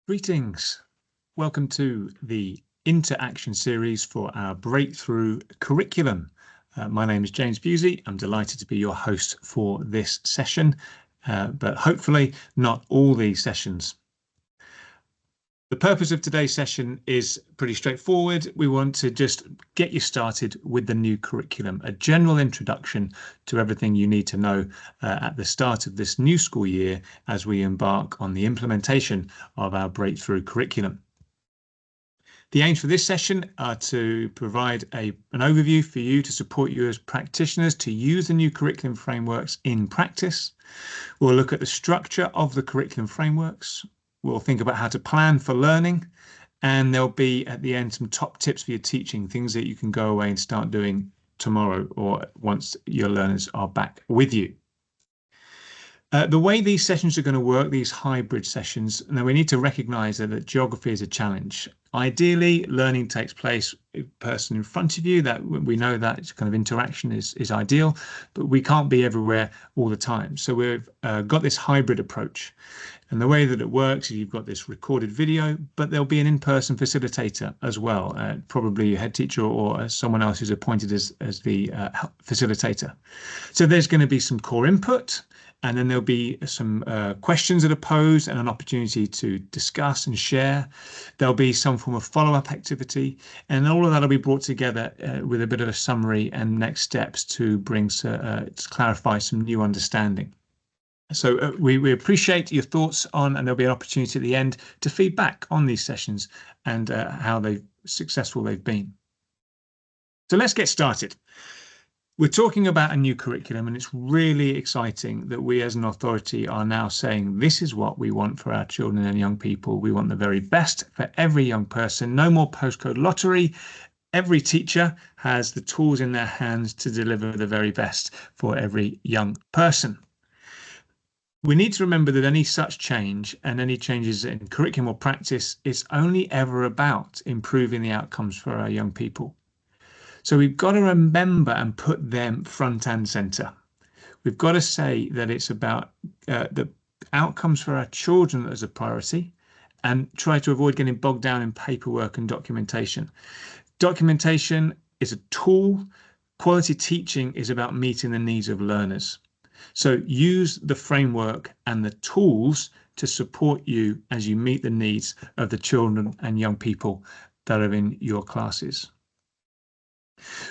Greetings. Welcome to the Interaction series for our Breakthrough Curriculum. My name is James Busey. I'm delighted to be your host for this session, but hopefully not all these sessions. The purpose of today's session is pretty straightforward. We want to just get you started with the new curriculum, a general introduction to everything you need to know at the start of this new school year as we embark on the implementation of our breakthrough curriculum. The aims for this session are to provide an overview for you to support you as practitioners to use the new curriculum frameworks in practice. We'll look at the structure of the curriculum frameworks. We'll think about how to plan for learning, and there'll be at the end some top tips for your teaching, things that you can go away and start doing tomorrow or once your learners are back with you. The way these sessions are going to work, these hybrid sessions, now we need to recognize that geography is a challenge. Ideally, learning takes place in person in front of you. That we know that kind of interaction is ideal, but we can't be everywhere all the time. So we've got this hybrid approach. And the way that it works is you've got this recorded video, but there'll be an in-person facilitator as well, probably a head teacher or someone else who's appointed as the facilitator. So there's going to be some core input, and then there'll be some questions that are posed and an opportunity to discuss and share. There'll be some form of follow-up activity, and all of that will be brought together with a bit of a summary and next steps to bring to clarify some new understanding. So we appreciate your thoughts on, and there'll be an opportunity at the end to feedback on these sessions and how successful they've been. So let's get started. We're talking about a new curriculum, and it's really exciting that we as an authority are now saying this is what we want for our children and young people. We want the very best for every young person. No more postcode lottery. Every teacher has the tools in their hands to deliver the very best for every young person. We need to remember that any such change and any changes in curriculum or practice is only ever about improving the outcomes for our young people. So we've got to remember and put them front and center. We've got to say that it's about the outcomes for our children as a priority and try to avoid getting bogged down in paperwork and documentation. Documentation is a tool. Quality teaching is about meeting the needs of learners. So use the framework and the tools to support you as you meet the needs of the children and young people that are in your classes.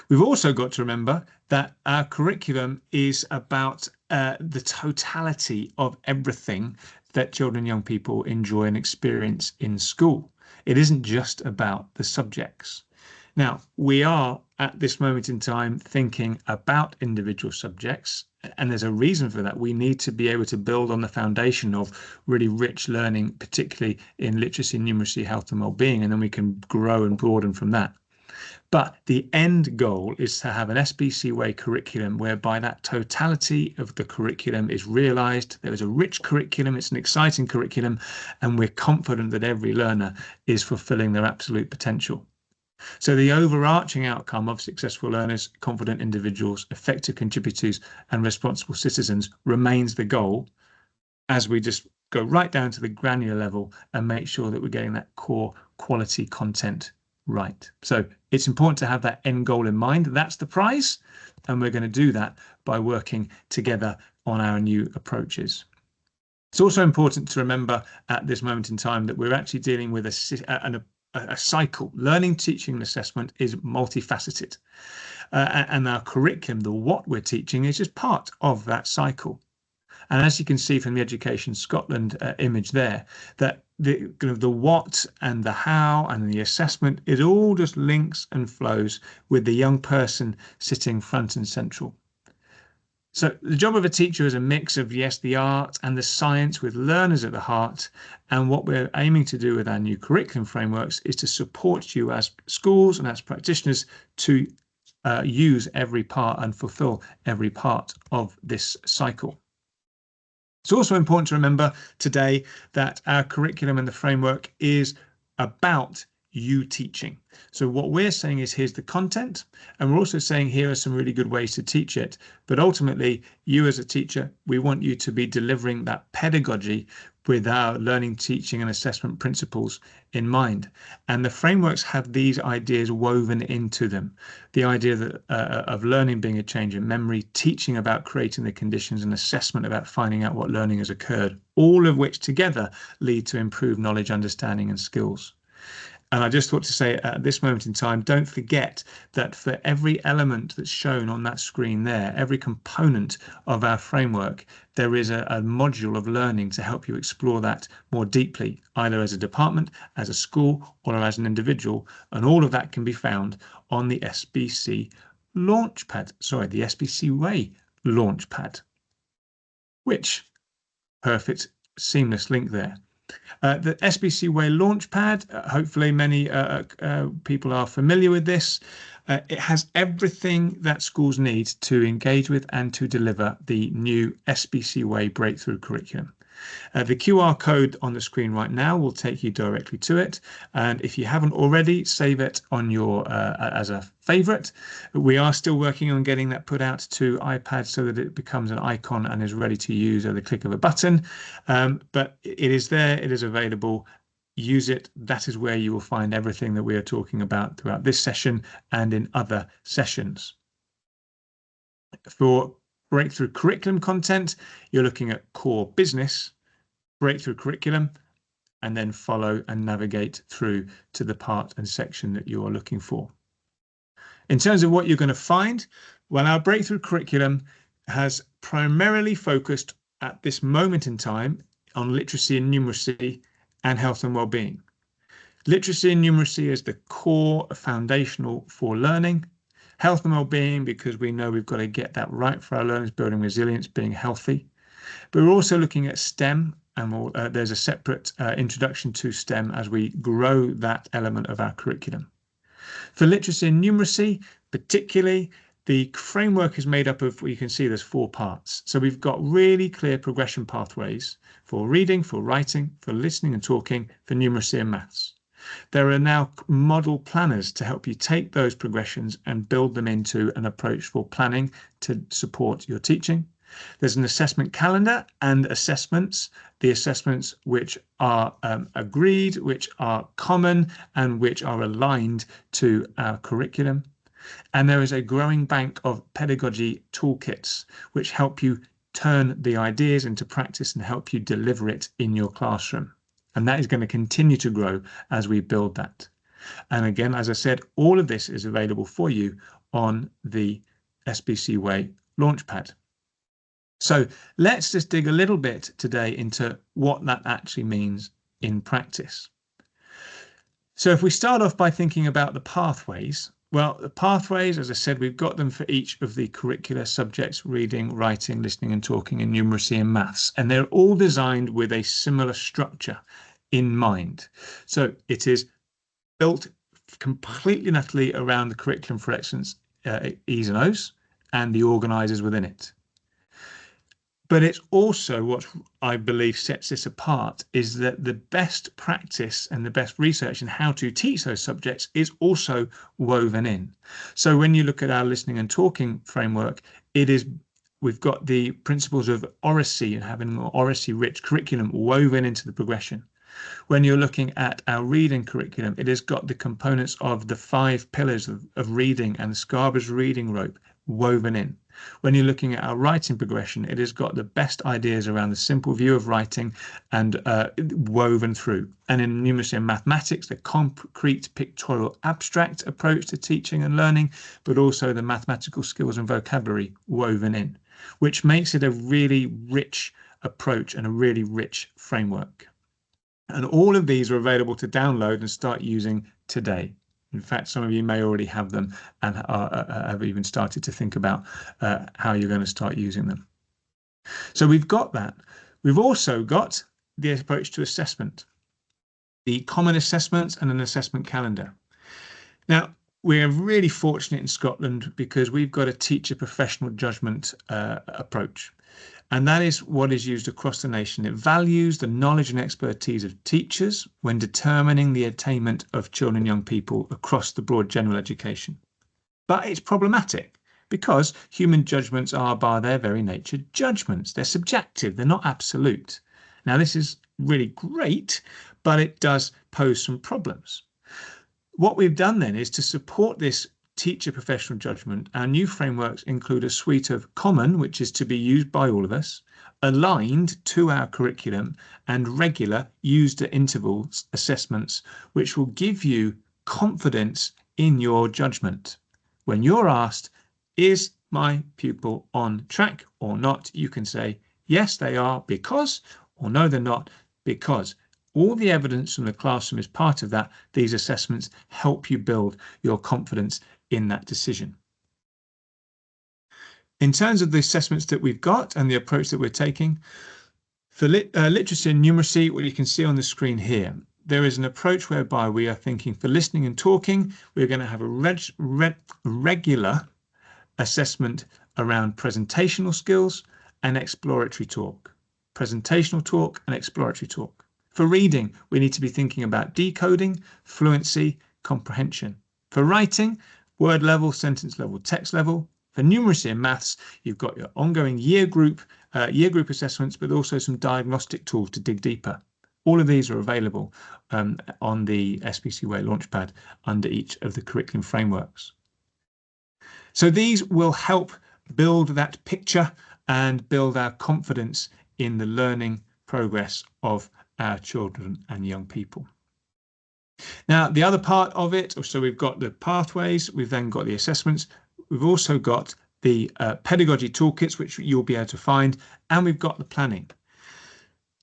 We've also got to remember that our curriculum is about the totality of everything that children and young people enjoy and experience in school. It isn't just about the subjects. Now, we are at this moment in time thinking about individual subjects, and there's a reason for that. We need to be able to build on the foundation of really rich learning, particularly in literacy, numeracy, health and well-being, and then we can grow and broaden from that. But the end goal is to have an SBC Way curriculum whereby that totality of the curriculum is realized. There is a rich curriculum, it's an exciting curriculum, and we're confident that every learner is fulfilling their absolute potential. So the overarching outcome of successful learners, confident individuals, effective contributors, and responsible citizens remains the goal as we just go right down to the granular level and make sure that we're getting that core quality content right. So it's important to have that end goal in mind. That's the prize, and we're going to do that by working together on our new approaches. It's also important to remember at this moment in time that we're actually dealing with a cycle. Learning, teaching, and assessment is multifaceted. And our curriculum, the what we're teaching, is just part of that cycle. And as you can see from the Education Scotland image there, that the what and the how and the assessment is all just links and flows with the young person sitting front and central. So the job of a teacher is a mix of, yes, the art and the science with learners at the heart. And what we're aiming to do with our new curriculum frameworks is to support you as schools and as practitioners to use every part and fulfill every part of this cycle. It's also important to remember today that our curriculum and the framework is about you teaching. So what we're saying is, here's the content, and we're also saying here are some really good ways to teach it. But ultimately, you as a teacher, we want you to be delivering that pedagogy with our learning, teaching and assessment principles in mind. And the frameworks have these ideas woven into them. The idea that of learning being a change in memory, teaching about creating the conditions, and assessment about finding out what learning has occurred, all of which together lead to improved knowledge, understanding and skills. And I just thought to say at this moment in time, don't forget that for every element that's shown on that screen there, every component of our framework, there is a module of learning to help you explore that more deeply, either as a department, as a school, or as an individual. And all of that can be found on the SBC Launchpad, the SBC Way Launchpad, which, perfect, seamless link there. The SBC Way Launchpad, hopefully many people are familiar with this. It has everything that schools need to engage with and to deliver the new SBC Way Breakthrough Curriculum. The QR code on the screen right now will take you directly to it. And if you haven't already, save it on your as a favorite. We are still working on getting that put out to iPad so that it becomes an icon and is ready to use at the click of a button. But it is there, it is available. Use it. That is where you will find everything that we are talking about throughout this session and in other sessions. For Breakthrough Curriculum content, you're looking at core business, breakthrough curriculum, and then follow and navigate through to the part and section that you are looking for. In terms of what you're going to find, well, our breakthrough curriculum has primarily focused at this moment in time on literacy and numeracy and health and well-being. Literacy and numeracy is the core foundational for learning. Health and well-being, because we know we've got to get that right for our learners, building resilience, being healthy. But we're also looking at STEM, and there's a separate introduction to STEM as we grow that element of our curriculum. For literacy and numeracy, particularly, the framework is made up of, you can see there's 4 parts. So we've got really clear progression pathways for reading, for writing, for listening and talking, for numeracy and maths. There are now model planners to help you take those progressions and build them into an approach for planning to support your teaching. There's an assessment calendar and assessments, the assessments which are agreed, which are common and which are aligned to our curriculum. And there is a growing bank of pedagogy toolkits which help you turn the ideas into practice and help you deliver it in your classroom. And that is going to continue to grow as we build that. And again, as I said, all of this is available for you on the SBC Way Launchpad. So let's just dig a little bit today into what that actually means in practice. So if we start off by thinking about the pathways, well, the pathways, as I said, we've got them for each of the curricular subjects: reading, writing, listening and talking, and numeracy and maths. And they're all designed with a similar structure in mind. So it is built completely and utterly around the Curriculum for Excellence, E's and O's, and the organisers within it. But it's also what I believe sets this apart is that the best practice and the best research in how to teach those subjects is also woven in. So when you look at our listening and talking framework, we've got the principles of oracy and having an oracy-rich curriculum woven into the progression. When you're looking at our reading curriculum, it has got the components of the 5 pillars of reading and Scarborough's reading rope woven in. When you're looking at our writing progression, it has got the best ideas around the simple view of writing and woven through. And in numeracy and mathematics, the concrete pictorial abstract approach to teaching and learning, but also the mathematical skills and vocabulary woven in, which makes it a really rich approach and a really rich framework. And all of these are available to download and start using today. In fact, some of you may already have them and have even started to think about how you're going to start using them. So we've got that. We've also got the approach to assessment, the common assessments and an assessment calendar. Now, we're really fortunate in Scotland because we've got a teacher professional judgment approach. And that is what is used across the nation. It values the knowledge and expertise of teachers when determining the attainment of children and young people across the broad general education. But it's problematic because human judgments are, by their very nature, judgments. They're subjective, they're not absolute. Now, this is really great, but it does pose some problems. What we've done then is to support this teacher professional judgment. Our new frameworks include a suite of common, which is to be used by all of us, aligned to our curriculum, and regular, used at intervals assessments, which will give you confidence in your judgment. When you're asked, is my pupil on track or not, you can say, yes, they are because, or no, they're not because. All the evidence from the classroom is part of that. These assessments help you build your confidence in that decision. In terms of the assessments that we've got and the approach that we're taking, for literacy and numeracy, what you can see on the screen here, there is an approach whereby we are thinking for listening and talking, we're going to have a regular assessment around presentational skills and exploratory talk. Presentational talk and exploratory talk. For reading, we need to be thinking about decoding, fluency, comprehension. For writing, word level, sentence level, text level. For numeracy and maths, you've got your ongoing year group assessments, but also some diagnostic tools to dig deeper. All of these are available on the SPC Way Launchpad under each of the curriculum frameworks. So these will help build that picture and build our confidence in the learning progress of our children and young people. Now, the other part of it, so we've got the pathways, we've then got the assessments, we've also got the pedagogy toolkits, which you'll be able to find, and we've got the planning.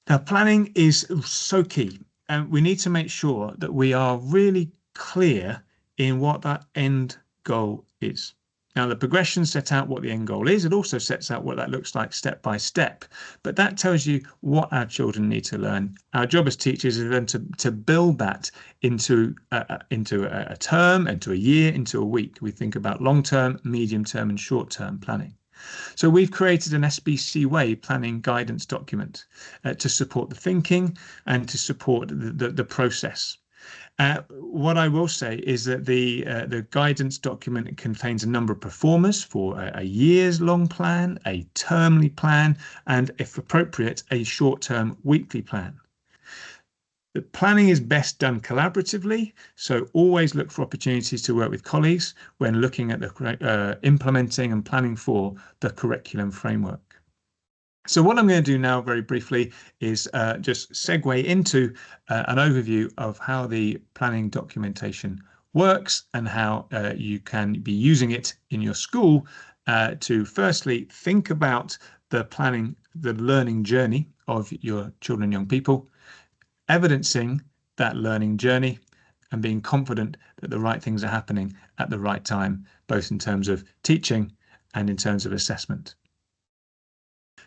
Now, planning is so key, and we need to make sure that we are really clear in what that end goal is. Now, the progression set out what the end goal is. It also sets out what that looks like step by step. But that tells you what our children need to learn. Our job as teachers is then to build that into a term, into a year, into a week. We think about long-term, medium-term, and short-term planning. So we've created an SPC Way planning guidance document to support the thinking and to support the process. What I will say is that the guidance document contains a number of performers for a year's long plan, a termly plan, and if appropriate, a short-term weekly plan. The planning is best done collaboratively, so always look for opportunities to work with colleagues when looking at the implementing and planning for the curriculum framework. So what I'm going to do now very briefly is just segue into an overview of how the planning documentation works and how you can be using it in your school to firstly think about the planning, the learning journey of your children and young people, evidencing that learning journey and being confident that the right things are happening at the right time, both in terms of teaching and in terms of assessment.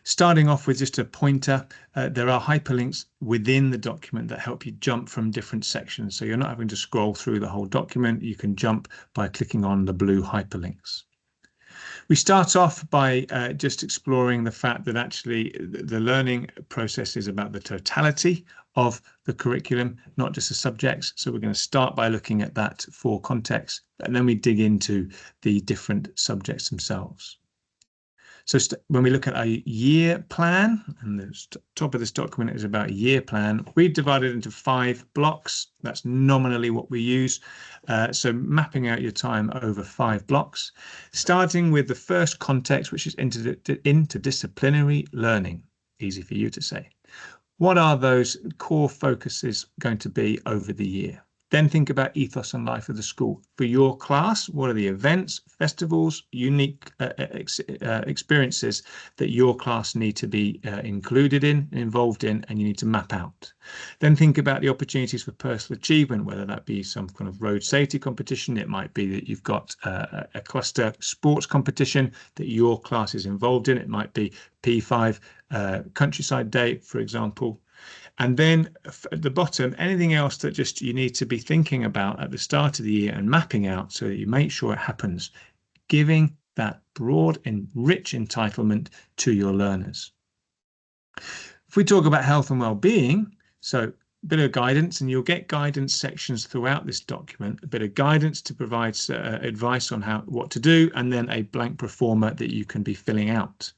Starting off with just a pointer, there are hyperlinks within the document that help you jump from different sections. So you're not having to scroll through the whole document. You can jump by clicking on the blue hyperlinks. We start off by just exploring the fact that actually the learning process is about the totality of the curriculum, not just the subjects. So we're going to start by looking at that for context, and then we dig into the different subjects themselves. So when we look at a year plan, and the top of this document is about a year plan, we've divided into 5 blocks. That's nominally what we use. So mapping out your time over 5 blocks, starting with the first context, which is interdisciplinary learning. Easy for you to say. What are those core focuses going to be over the year? Then think about ethos and life of the school. For your class, what are the events, festivals, unique experiences that your class need to be included in, involved in, and you need to map out. Then think about the opportunities for personal achievement, whether that be some kind of road safety competition. It might be that you've got a cluster sports competition that your class is involved in. It might be P5 Countryside Day, for example. And then at the bottom, anything else that just you need to be thinking about at the start of the year and mapping out so that you make sure it happens, giving that broad and rich entitlement to your learners. If we talk about health and well-being, so a bit of guidance, and you'll get guidance sections throughout this document, a bit of guidance to provide advice on what to do, and then a blank pro forma that you can be filling out.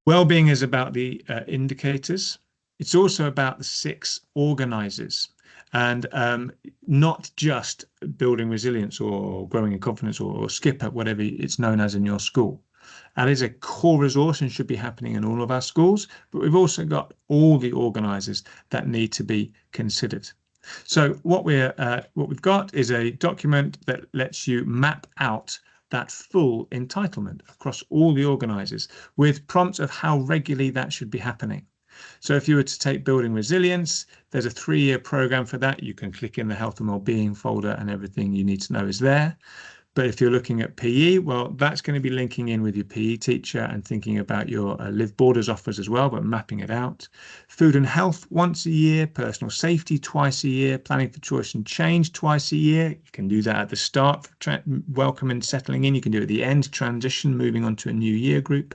Well-being is about the indicators. It's also about the 6 organizers, and not just building resilience or growing in confidence or skipper, whatever it's known as in your school. That is a core resource and should be happening in all of our schools, but we've also got all the organisers that need to be considered. So what we've got is a document that lets you map out that full entitlement across all the organisers with prompts of how regularly that should be happening. So if you were to take building resilience, there's a 3-year program for that. You can click in the health and wellbeing folder and everything you need to know is there. But if you're looking at PE, well, that's going to be linking in with your PE teacher and thinking about your Live Borders offers as well, but mapping it out. Food and health once a year, personal safety twice a year, planning for choice and change twice a year. You can do that at the start, welcome and settling in. You can do it at the end, transition, moving on to a new year group.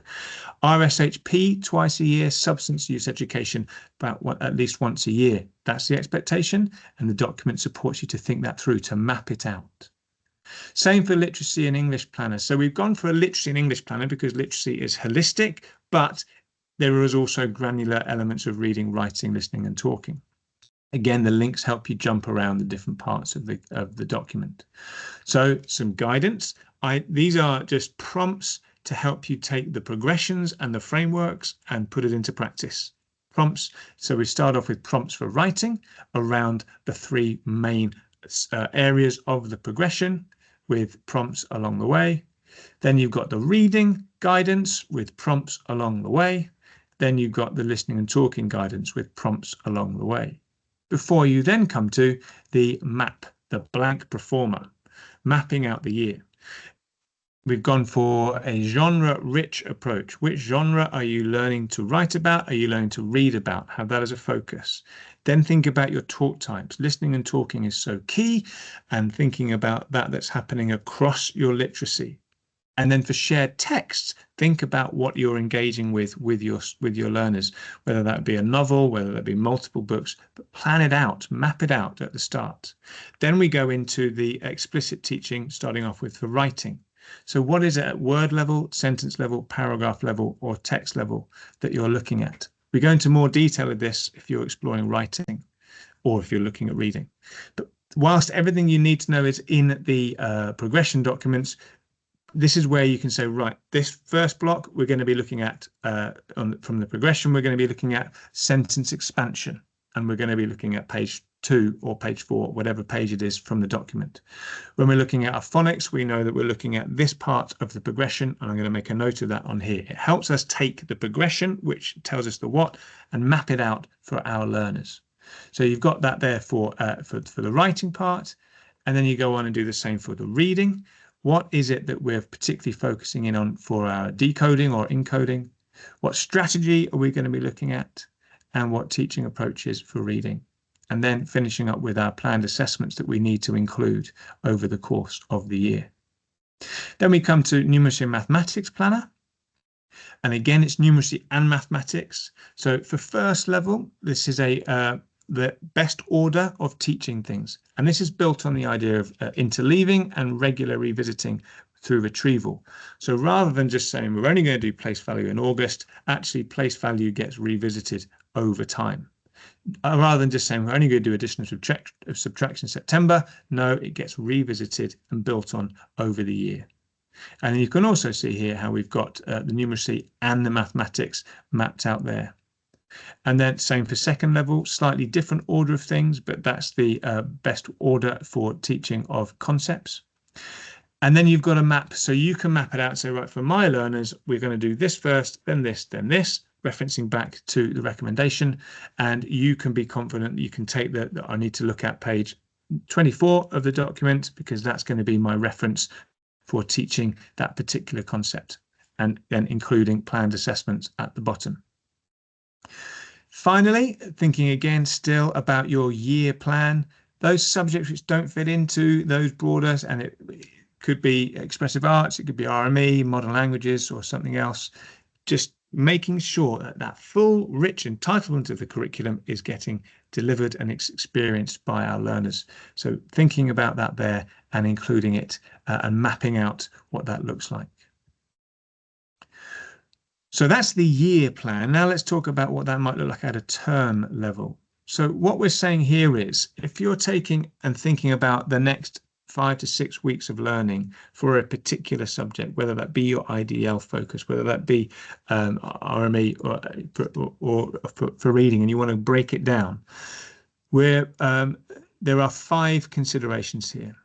RSHP twice a year, substance use education at least once a year. That's the expectation, and the document supports you to think that through, to map it out. Same for literacy and English planner. So we've gone for a literacy and English planner because literacy is holistic, but there is also granular elements of reading, writing, listening and talking. Again, the links help you jump around the different parts of the document. So some guidance. These are just prompts to help you take the progressions and the frameworks and put it into practice. Prompts. So we start off with prompts for writing around the 3 main areas of the progression, with prompts along the way. Then you've got the reading guidance with prompts along the way. Then you've got the listening and talking guidance with prompts along the way. Before you then come to the map, the blank pro forma, mapping out the year. We've gone for a genre-rich approach. Which genre are you learning to write about? Are you learning to read about? Have that as a focus. Then think about your talk types. Listening and talking is so key, and thinking about that's happening across your literacy. And then for shared texts, think about what you're engaging with your learners, whether that be a novel, whether that be multiple books, but plan it out, map it out at the start. Then we go into the explicit teaching, starting off with for writing. So what is it at word level, sentence level, paragraph level, or text level that you're looking at? We go into more detail of this if you're exploring writing or if you're looking at reading. But whilst everything you need to know is in the progression documents, this is where you can say, right, this first block, we're going to be looking at, from the progression, we're going to be looking at sentence expansion, and we're going to be looking at page 2 or page 4, whatever page it is from the document. When we're looking at our phonics, we know that we're looking at this part of the progression, and I'm going to make a note of that on here. It helps us take the progression, which tells us the what, and map it out for our learners. So you've got that there for the writing part, and then you go on and do the same for the reading. What is it that we're particularly focusing in on for our decoding or encoding? What strategy are we going to be looking at? And what teaching approaches for reading? And then finishing up with our planned assessments that we need to include over the course of the year. Then we come to numeracy and mathematics planner. And again, it's numeracy and mathematics. So for first level, this is the best order of teaching things. And this is built on the idea of interleaving and regular revisiting through retrieval. So rather than just saying we're only going to do place value in August, actually place value gets revisited over time. Rather than just saying we're only going to do addition and subtraction in September, no, it gets revisited and built on over the year. And you can also see here how we've got the numeracy and the mathematics mapped out there. And then same for second level, slightly different order of things, but that's the best order for teaching of concepts. And then you've got a map, so you can map it out. So right, for my learners, we're going to do this first, then this, referencing back to the recommendation. And you can be confident that you can take that I need to look at page 24 of the document, because that's going to be my reference for teaching that particular concept, and then including planned assessments at the bottom. Finally, thinking again still about your year plan, those subjects which don't fit into those borders, and it could be expressive arts, it could be RME, modern languages or something else, just making sure that that full, rich entitlement of the curriculum is getting delivered and experienced by our learners. So thinking about that there and including it and mapping out what that looks like. So that's the year plan. Now let's talk about what that might look like at a term level. So what we're saying here is, if you're taking and thinking about the next 5 to 6 weeks of learning for a particular subject, whether that be your IDL focus, whether that be RME or for reading, and you want to break it down, where there are 5 considerations here.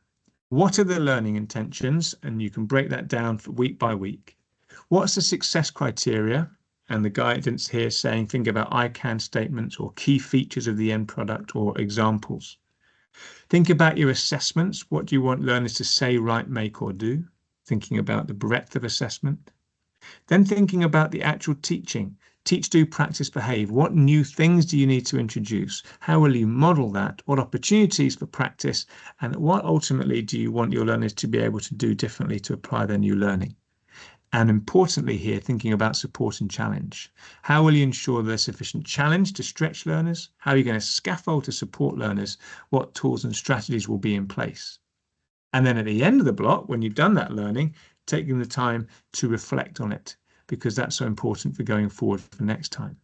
What are the learning intentions? And you can break that down for week by week. What's the success criteria? And the guidance here saying, think about I can statements or key features of the end product or examples. Think about your assessments. What do you want learners to say, write, make, or do? Thinking about the breadth of assessment. Then thinking about the actual teaching. Teach, do, practice, behave. What new things do you need to introduce? How will you model that? What opportunities for practice? And what ultimately do you want your learners to be able to do differently to apply their new learning? And importantly here, thinking about support and challenge. How will you ensure there's sufficient challenge to stretch learners? How are you going to scaffold to support learners? What tools and strategies will be in place? And then at the end of the block, when you've done that learning, taking the time to reflect on it, because that's so important for going forward for next time.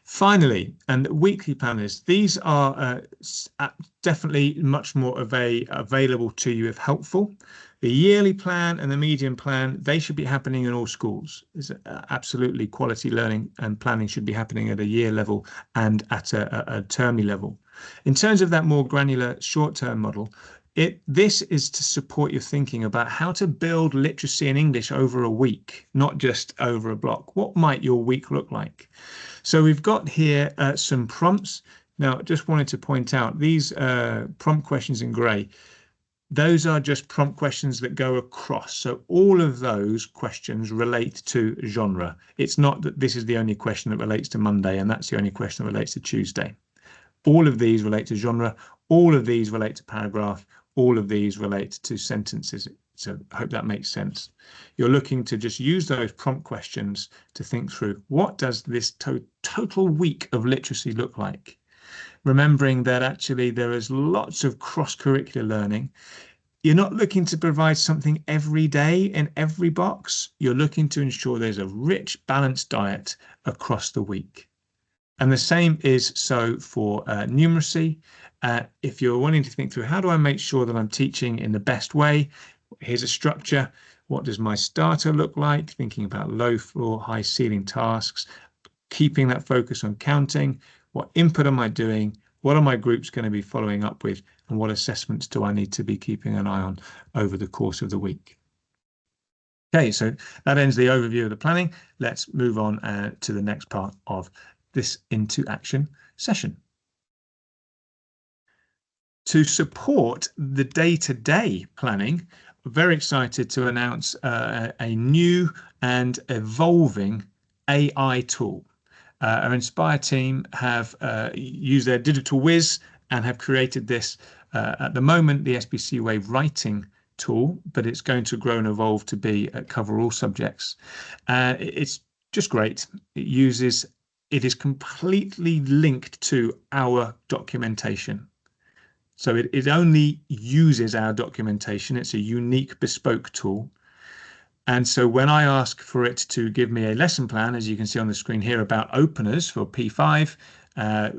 Finally, and weekly planners, these are definitely much more available to you if helpful. The yearly plan and the medium plan, they should be happening in all schools. It's absolutely quality learning and planning should be happening at a year level and at a termly level. In terms of that more granular short-term model, this is to support your thinking about how to build literacy in English over a week, not just over a block. What might your week look like? So we've got here some prompts. Now, just wanted to point out these prompt questions in grey. Those are just prompt questions that go across. So all of those questions relate to genre. It's not that this is the only question that relates to Monday and that's the only question that relates to Tuesday. All of these relate to genre. All of these relate to paragraph. All of these relate to sentences. So I hope that makes sense. You're looking to just use those prompt questions to think through, what does this total week of literacy look like? Remembering that actually there is lots of cross-curricular learning. You're not looking to provide something every day in every box. You're looking to ensure there's a rich, balanced diet across the week. And the same is so for numeracy. If you're wanting to think through, how do I make sure that I'm teaching in the best way? Here's a structure. What does my starter look like? Thinking about low floor, high ceiling tasks, keeping that focus on counting. What input am I doing? What are my groups going to be following up with? And what assessments do I need to be keeping an eye on over the course of the week? Okay, so that ends the overview of the planning. Let's move on to the next part of this Into Action session. To support the day-to-day planning, we're very excited to announce a new and evolving AI tool. Our Inspire team have used their digital whiz and have created this, at the moment, the SBC Way writing tool, but it's going to grow and evolve to be cover all subjects. It's just great. It is completely linked to our documentation. So it only uses our documentation. It's a unique bespoke tool. And so when I ask for it to give me a lesson plan, as you can see on the screen here, about openers for P5,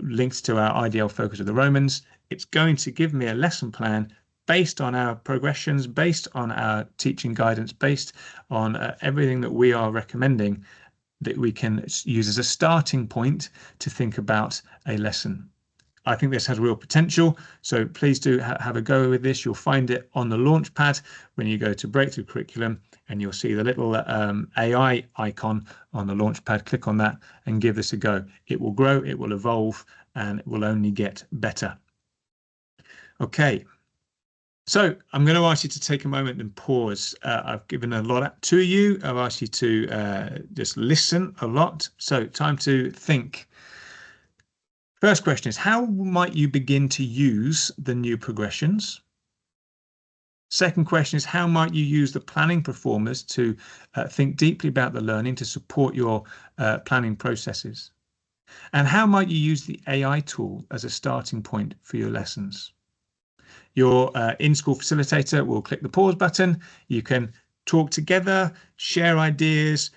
linked to our IDL focus of the Romans, it's going to give me a lesson plan based on our progressions, based on our teaching guidance, based on everything that we are recommending that we can use as a starting point to think about a lesson. I think this has real potential, so please do have a go with this. You'll find it on the Launchpad when you go to Breakthrough Curriculum, and you'll see the little AI icon on the Launchpad. Click on that and give this a go. It will grow, it will evolve, and it will only get better. Okay, so I'm going to ask you to take a moment and pause. I've given a lot to you. I've asked you to just listen a lot. So time to think. First question is, how might you begin to use the new progressions? Second question is, how might you use the planning performers to think deeply about the learning to support your planning processes? And how might you use the AI tool as a starting point for your lessons? Your in-school facilitator will click the pause button. You can talk together, share ideas,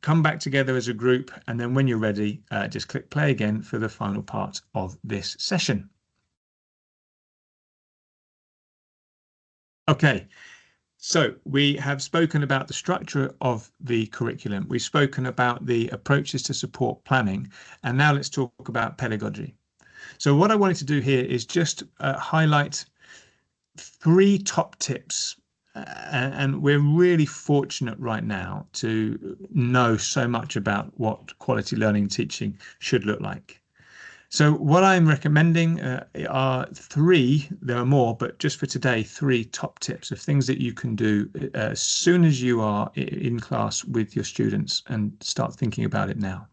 come back together as a group, and then when you're ready, just click play again for the final part of this session. Okay, so we have spoken about the structure of the curriculum. We've spoken about the approaches to support planning, and now let's talk about pedagogy. So what I wanted to do here is just highlight 3 top tips. And we're really fortunate right now to know so much about what quality learning teaching should look like. So what I'm recommending are 3, there are more, but just for today, 3 top tips of things that you can do as soon as you are in class with your students and start thinking about it now.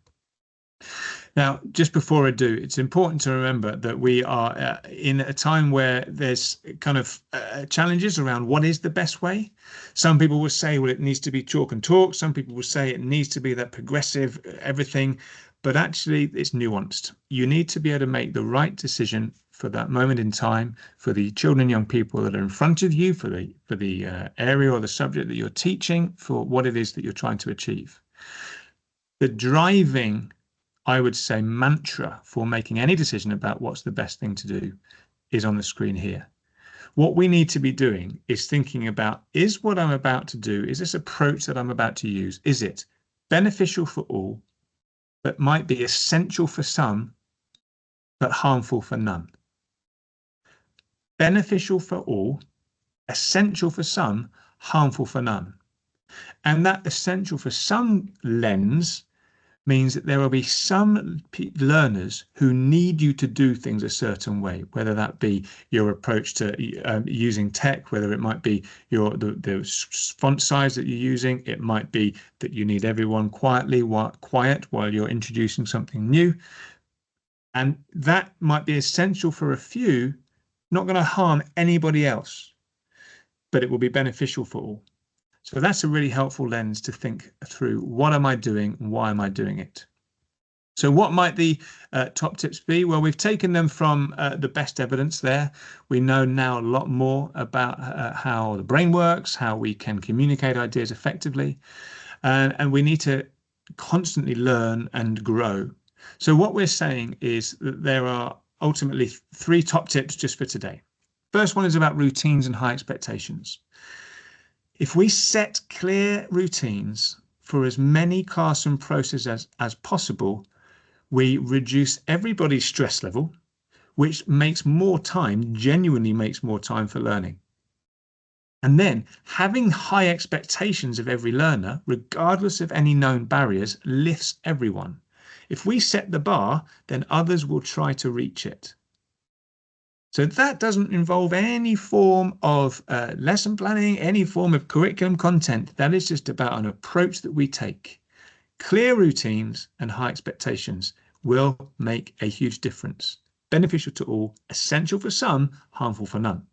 Now, just before I do, it's important to remember that we are in a time where there's kind of challenges around what is the best way. Some people will say, well, it needs to be chalk and talk. Some people will say it needs to be that progressive everything, but actually it's nuanced. You need to be able to make the right decision for that moment in time, for the children and young people that are in front of you, for the area or the subject that you're teaching, for what it is that you're trying to achieve. The driving, I would say, mantra for making any decision about what's the best thing to do is on the screen here. What we need to be doing is thinking about, is what I'm about to do, is this approach that I'm about to use, is it beneficial for all, but might be essential for some, but harmful for none? Beneficial for all, essential for some, harmful for none. And that essential for some lens means that there will be some learners who need you to do things a certain way, whether that be your approach to using tech, whether it might be the font size that you're using, it might be that you need everyone quiet while you're introducing something new. And that might be essential for a few, not going to harm anybody else, but it will be beneficial for all. So that's a really helpful lens to think through, what am I doing? Why am I doing it? So what might the top tips be? Well, we've taken them from the best evidence there. We know now a lot more about how the brain works, how we can communicate ideas effectively, and we need to constantly learn and grow. So what we're saying is that there are ultimately 3 top tips just for today. First one is about routines and high expectations. If we set clear routines for as many classroom processes as possible, we reduce everybody's stress level, which makes more time, genuinely makes more time for learning. And then having high expectations of every learner, regardless of any known barriers, lifts everyone. If we set the bar, then others will try to reach it. So that doesn't involve any form of lesson planning, any form of curriculum content. That is just about an approach that we take. Clear routines and high expectations will make a huge difference. Beneficial to all, essential for some, harmful for none.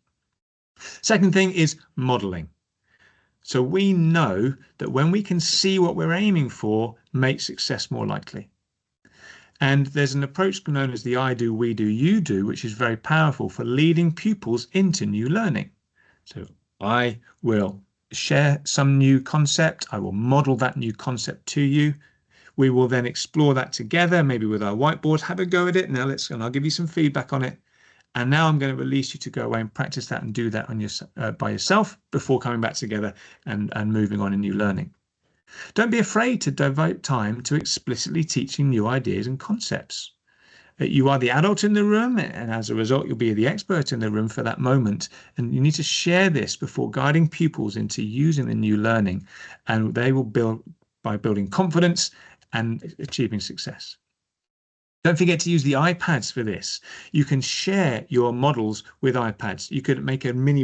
Second thing is modeling. So we know that when we can see what we're aiming for, makes success more likely. And there's an approach known as the I do, we do, you do, which is very powerful for leading pupils into new learning. So I will share some new concept. I will model that new concept to you. We will then explore that together, maybe with our whiteboard, have a go at it. Now and I'll give you some feedback on it. And now I'm going to release you to go away and practice that and do that on by yourself before coming back together and moving on in new learning. Don't be afraid to devote time to explicitly teaching new ideas and concepts. You are the adult in the room, and as a result, you'll be the expert in the room for that moment. And you need to share this before guiding pupils into using the new learning, and they will build by building confidence and achieving success. Don't forget to use the iPads for this. You can share your models with iPads. You could make a mini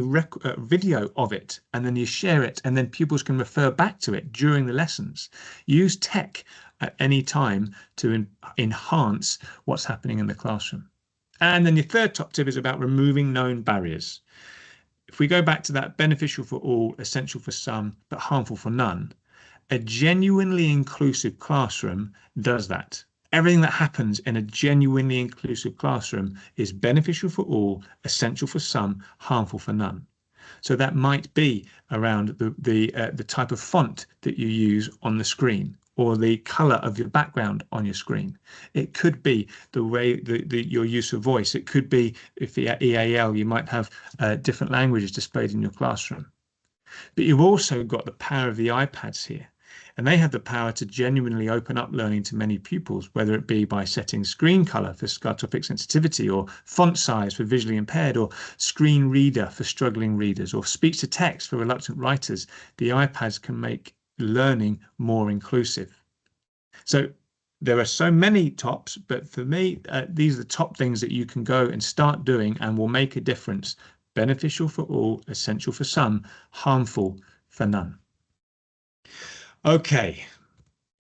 video of it, and then you share it, and then pupils can refer back to it during the lessons. Use tech at any time to enhance what's happening in the classroom. And then your third top tip is about removing known barriers. if we go back to that beneficial for all, essential for some, but harmful for none, a genuinely inclusive classroom does that. Everything that happens in a genuinely inclusive classroom is beneficial for all, essential for some, harmful for none. So that might be around the type of font that you use on the screen, or the color of your background on your screen. It could be the way your use of voice. It could be, if you're EAL, you might have different languages displayed in your classroom. But you've also got the power of the iPads here. And they have the power to genuinely open up learning to many pupils, whether it be by setting screen color for scartopic sensitivity, or font size for visually impaired, or screen reader for struggling readers, or speech to text for reluctant writers. The iPads can make learning more inclusive. So there are so many tops, but for me, these are the top things that you can go and start doing and will make a difference. Beneficial for all, essential for some, harmful for none. Okay,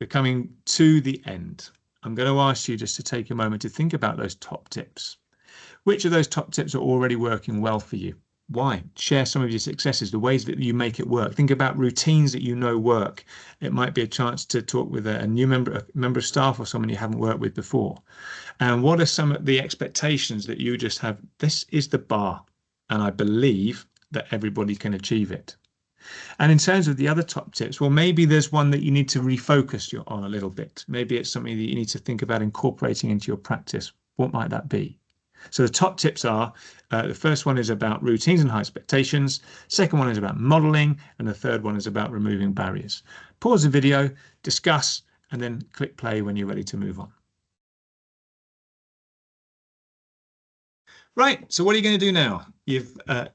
we're coming to the end. I'm going to ask you just to take a moment to think about those top tips. Which of those top tips are already working well for you? Why? Share some of your successes, the ways that you make it work. Think about routines that you know work. It might be a chance to talk with a new member of staff, or someone you haven't worked with before. And what are some of the expectations that you just have? This is the bar, and I believe that everybody can achieve it. And in terms of the other top tips, well, maybe there's one that you need to refocus on a little bit. Maybe it's something that you need to think about incorporating into your practice. What might that be? So the top tips are, the first one is about routines and high expectations. Second one is about modeling. And the third one is about removing barriers. Pause the video, discuss, and then click play when you're ready to move on. Right, so what are you going to do now? You've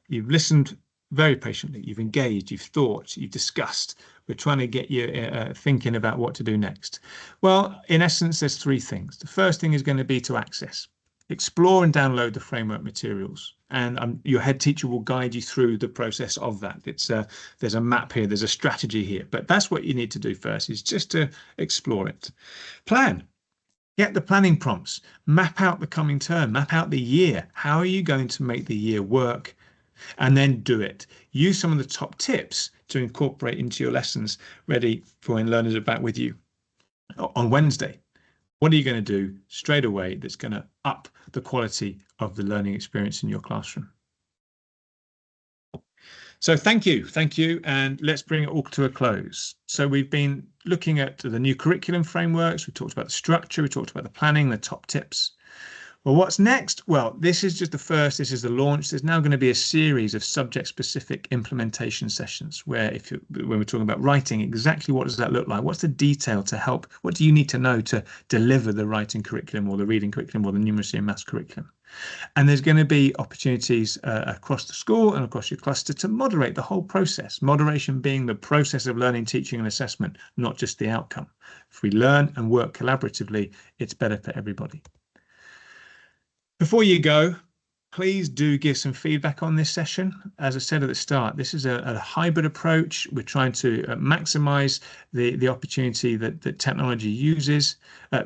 listened very patiently, you've engaged, you've thought, you've discussed. We're trying to get you thinking about what to do next. Well, in essence, there's three things. The first thing is going to be to access. Explore and download the framework materials, and your head teacher will guide you through the process of that. There's a map here, there's a strategy here, but that's what you need to do first, is just to explore it. Plan. Get the planning prompts. Map out the coming term. Map out the year. How are you going to make the year work? And then do it. Use some of the top tips to incorporate into your lessons ready for when learners are back with you on Wednesday. What are you going to do straight away that's going to up the quality of the learning experience in your classroom? So thank you, and let's bring it all to a close. So we've been looking at the new curriculum frameworks, we talked about the structure, we talked about the planning, the top tips. Well, what's next? Well, this is just the first, this is the launch. There's now going to be a series of subject-specific implementation sessions where when we're talking about writing, exactly what does that look like? What's the detail to help? What do you need to know to deliver the writing curriculum, or the reading curriculum, or the numeracy and maths curriculum? And there's going to be opportunities across the school and across your cluster to moderate the whole process. Moderation being the process of learning, teaching and assessment, not just the outcome. If we learn and work collaboratively, it's better for everybody. Before you go, please do give some feedback on this session. As I said at the start, this is a hybrid approach. We're trying to maximize the opportunity that technology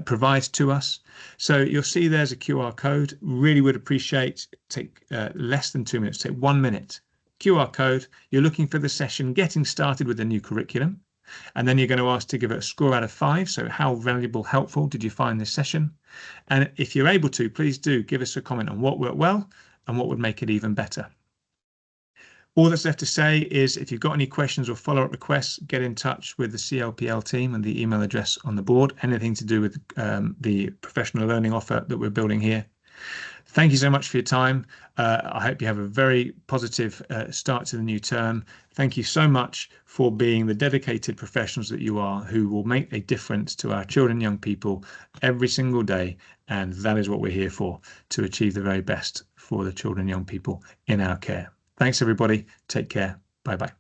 provides to us. So you'll see there's a QR code. Really would appreciate, take less than 2 minutes, take 1 minute. QR code, you're looking for the session Getting Started with the New Curriculum. And then you're going to ask to give it a score out of 5. So how valuable, helpful did you find this session? And if you're able to, please do give us a comment on what worked well and what would make it even better. All that's left to say is, if you've got any questions or follow-up requests, get in touch with the CLPL team and the email address on the board. Anything to do with the professional learning offer that we're building here. Thank you so much for your time. I hope you have a very positive start to the new term. Thank you so much for being the dedicated professionals that you are, who will make a difference to our children and young people every single day. And that is what we're here for, to achieve the very best for the children and young people in our care. Thanks, everybody. Take care. Bye-bye.